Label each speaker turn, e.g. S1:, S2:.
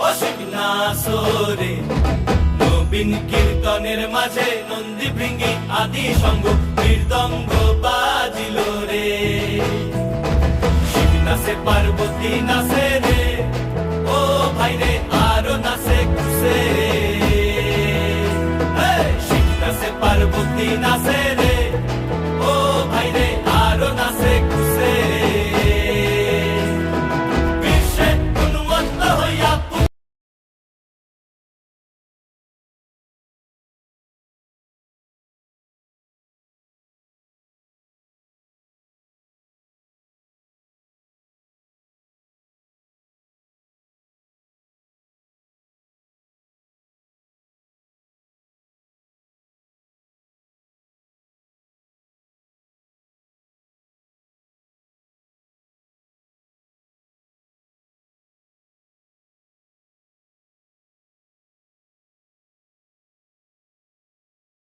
S1: অসীম নাসরে নবীন কীর্তনের মাঝে নন্দী ভৃঙ্গি আদি সঙ্গ মৃদঙ্গ বাজিল রে। শিব নাচে পার্বতী নাচে রে, ও ভাই রে